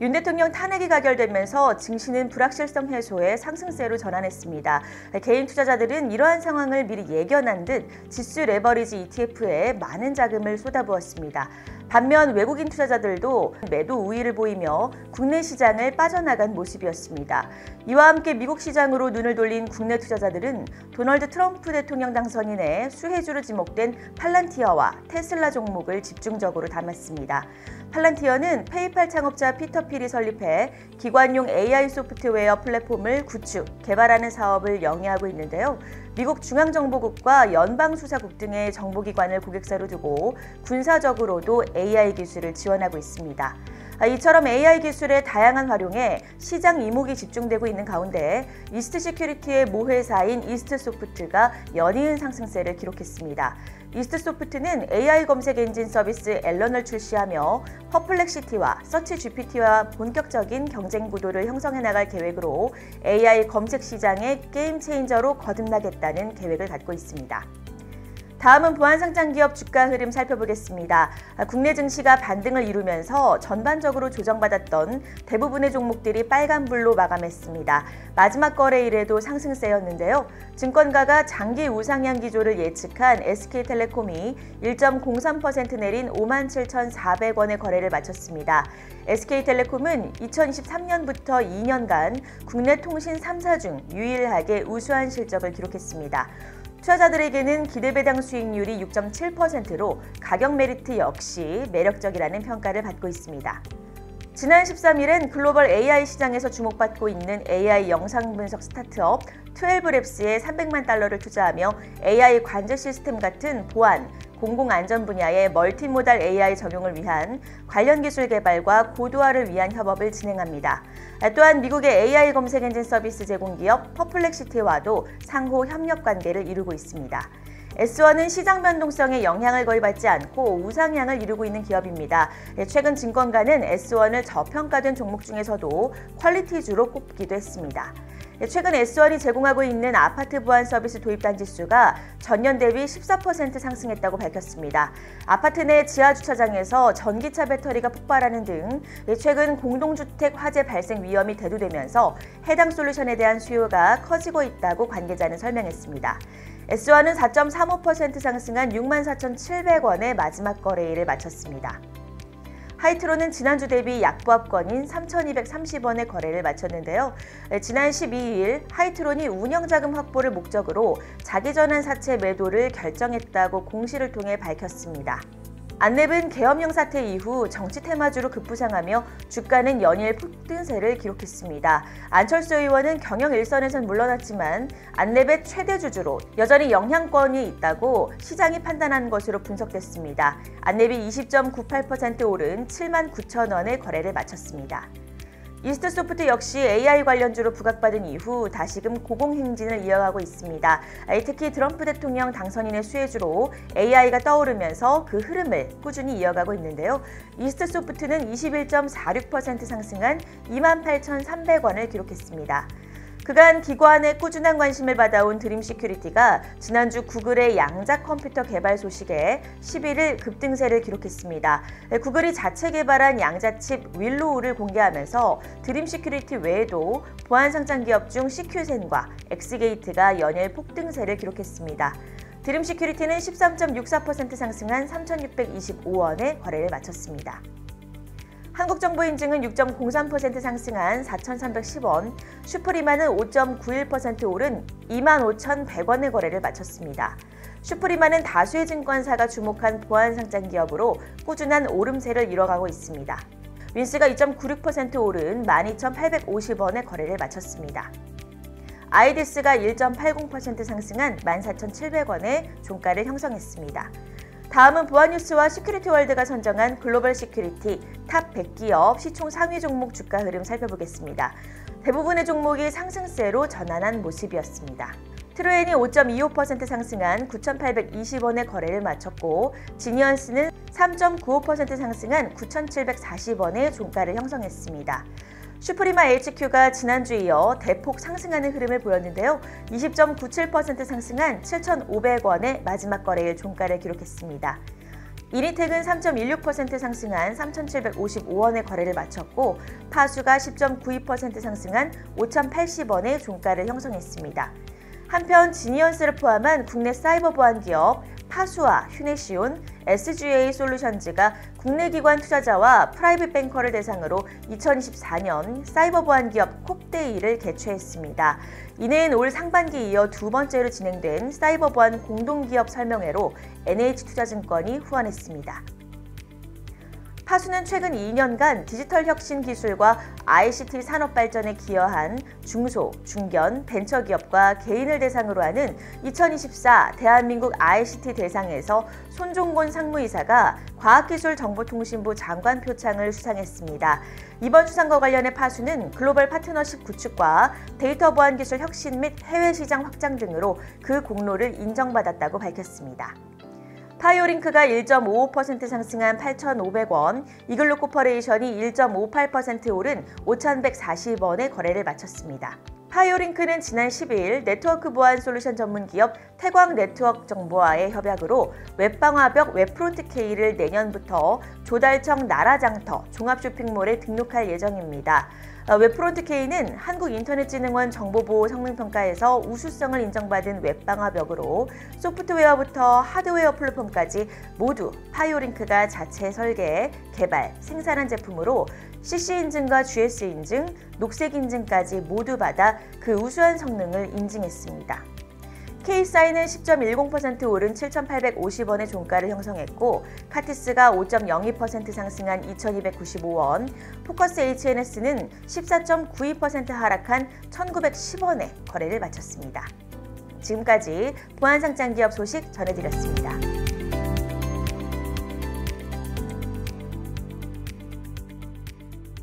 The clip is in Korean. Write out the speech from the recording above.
윤 대통령 탄핵이 가결되면서 증시는 불확실성 해소에 상승세로 전환했습니다. 개인 투자자들은 이러한 상황을 미리 예견한 듯 지수 레버리지 ETF에 많은 자금을 쏟아부었습니다. 반면 외국인 투자자들도 매도 우위를 보이며 국내 시장을 빠져나간 모습이었습니다. 이와 함께 미국 시장으로 눈을 돌린 국내 투자자들은 도널드 트럼프 대통령 당선 이내 수혜주로 지목된 팔란티어와 테슬라 종목을 집중적으로 담았습니다. 팔란티어는 페이팔 창업자 피터 필이 설립해 기관용 AI 소프트웨어 플랫폼을 구축, 개발하는 사업을 영위하고 있는데요. 미국 중앙정보국과 연방수사국 등의 정보기관을 고객사로 두고 군사적으로도 AI 기술을 지원하고 있습니다. 이처럼 AI 기술의 다양한 활용에 시장 이목이 집중되고 있는 가운데 이스트 시큐리티의 모회사인 이스트소프트가 연이은 상승세를 기록했습니다. 이스트소프트는 AI 검색 엔진 서비스 앨런을 출시하며 퍼플렉시티와 서치GPT와 본격적인 경쟁 구도를 형성해 나갈 계획으로 AI 검색 시장의 게임 체인저로 거듭나겠다는 계획을 갖고 있습니다. 다음은 보안상장기업 주가 흐름 살펴보겠습니다. 국내 증시가 반등을 이루면서 전반적으로 조정받았던 대부분의 종목들이 빨간불로 마감했습니다. 마지막 거래일에도 상승세였는데요. 증권가가 장기 우상향 기조를 예측한 SK텔레콤이 1.03% 내린 57,400원의 거래를 마쳤습니다. SK텔레콤은 2023년부터 2년간 국내 통신 3사 중 유일하게 우수한 실적을 기록했습니다. 투자자들에게는 기대배당 수익률이 6.7%로 가격 메리트 역시 매력적이라는 평가를 받고 있습니다. 지난 13일엔 글로벌 AI 시장에서 주목받고 있는 AI 영상 분석 스타트업 12랩스에 300만 달러를 투자하며 AI 관제 시스템 같은 보안, 공공안전 분야의 멀티모달 AI 적용을 위한 관련 기술 개발과 고도화를 위한 협업을 진행합니다. 또한 미국의 AI 검색 엔진 서비스 제공기업 퍼플렉시티와도 상호 협력 관계를 이루고 있습니다. S1은 시장 변동성에 영향을 거의 받지 않고 우상향을 이루고 있는 기업입니다. 최근 증권가는 S1을 저평가된 종목 중에서도 퀄리티주로 꼽기도 했습니다. 최근 S1이 제공하고 있는 아파트 보안 서비스 도입단 지수가 전년 대비 14% 상승했다고 밝혔습니다. 아파트 내 지하주차장에서 전기차 배터리가 폭발하는 등 최근 공동주택 화재 발생 위험이 대두되면서 해당 솔루션에 대한 수요가 커지고 있다고 관계자는 설명했습니다. S1은 4.35% 상승한 64,700원의 마지막 거래일을 마쳤습니다. 하이트론은 지난주 대비 약보합권인 3,230원의 거래를 마쳤는데요. 지난 12일 하이트론이 운영자금 확보를 목적으로 자기전환 사채 매도를 결정했다고 공시를 통해 밝혔습니다. 안랩은 계엄령 사태 이후 정치 테마주로 급부상하며 주가는 연일 폭등세를 기록했습니다. 안철수 의원은 경영 일선에선 물러났지만 안랩의 최대 주주로 여전히 영향권이 있다고 시장이 판단한 것으로 분석됐습니다. 안랩이 20.98% 오른 79,000원의 거래를 마쳤습니다. 이스트소프트 역시 AI 관련주로 부각받은 이후 다시금 고공행진을 이어가고 있습니다. 특히 트럼프 대통령 당선인의 수혜주로 AI가 떠오르면서 그 흐름을 꾸준히 이어가고 있는데요. 이스트소프트는 21.46% 상승한 28,300원을 기록했습니다. 그간 기관의 꾸준한 관심을 받아온 드림시큐리티가 지난주 구글의 양자 컴퓨터 개발 소식에 11일 급등세를 기록했습니다. 구글이 자체 개발한 양자칩 윌로우를 공개하면서 드림시큐리티 외에도 보안상장 기업 중 시큐센과 엑스게이트가 연일 폭등세를 기록했습니다. 드림시큐리티는 13.64% 상승한 3,625원에 거래를 마쳤습니다. 한국정보인증은 6.03% 상승한 4,310원, 슈프리마는 5.91% 오른 25,100원의 거래를 마쳤습니다. 슈프리마는 다수의 증권사가 주목한 보안상장 기업으로 꾸준한 오름세를 이뤄가고 있습니다. 윈스가 2.96% 오른 12,850원의 거래를 마쳤습니다. 아이디스가 1.80% 상승한 14,700원의 종가를 형성했습니다. 다음은 보안뉴스와 시큐리티월드가 선정한 글로벌 시큐리티 탑 100기업 시총 상위 종목 주가 흐름 살펴보겠습니다. 대부분의 종목이 상승세로 전환한 모습이었습니다. 트루엔이 5.25% 상승한 9,820원의 거래를 마쳤고 지니언스는 3.95% 상승한 9,740원의 종가를 형성했습니다. 슈프리마 HQ가 지난주에 이어 대폭 상승하는 흐름을 보였는데요. 20.97% 상승한 7,500원의 마지막 거래일 종가를 기록했습니다. 이니텍은 3.16% 상승한 3,755원의 거래를 마쳤고 파수가 10.92% 상승한 5,080원의 종가를 형성했습니다. 한편 지니언스를 포함한 국내 사이버 보안 기업 파수와 휴네시온, SGA 솔루션즈가 국내 기관 투자자와 프라이빗 뱅커를 대상으로 2024년 사이버 보안 기업 콥데이를 개최했습니다. 이는 올 상반기 이어 두 번째로 진행된 사이버 보안 공동기업 설명회로 NH투자증권이 후원했습니다. 파수는 최근 2년간 디지털 혁신 기술과 ICT 산업 발전에 기여한 중소, 중견, 벤처기업과 개인을 대상으로 하는 2024 대한민국 ICT 대상에서 손종곤 상무이사가 과학기술정보통신부 장관 표창을 수상했습니다. 이번 수상과 관련해 파수는 글로벌 파트너십 구축과 데이터 보안 기술 혁신 및 해외 시장 확장 등으로 그 공로를 인정받았다고 밝혔습니다. 파이오링크가 1.55% 상승한 8,500원, 이글루 코퍼레이션이 1.58% 오른 5,140원의 거래를 마쳤습니다. 파이오링크는 지난 12일 네트워크 보안 솔루션 전문 기업 태광 네트워크 정보화의 협약으로 웹방화벽 웹프론트 K를 내년부터 조달청 나라장터 종합쇼핑몰에 등록할 예정입니다. 웹프론트 K는 한국인터넷진흥원 정보보호 성능평가에서 우수성을 인정받은 웹방화벽으로 소프트웨어부터 하드웨어 플랫폼까지 모두 파이오링크가 자체 설계, 개발, 생산한 제품으로 CC 인증과 GS 인증, 녹색 인증까지 모두 받아 그 우수한 성능을 인증했습니다. KSI는 10.10% 오른 7,850원의 종가를 형성했고 카티스가 5.02% 상승한 2,295원, 포커스 HNS는 14.92% 하락한 1,910원에 거래를 마쳤습니다. 지금까지 보안상장기업 소식 전해드렸습니다.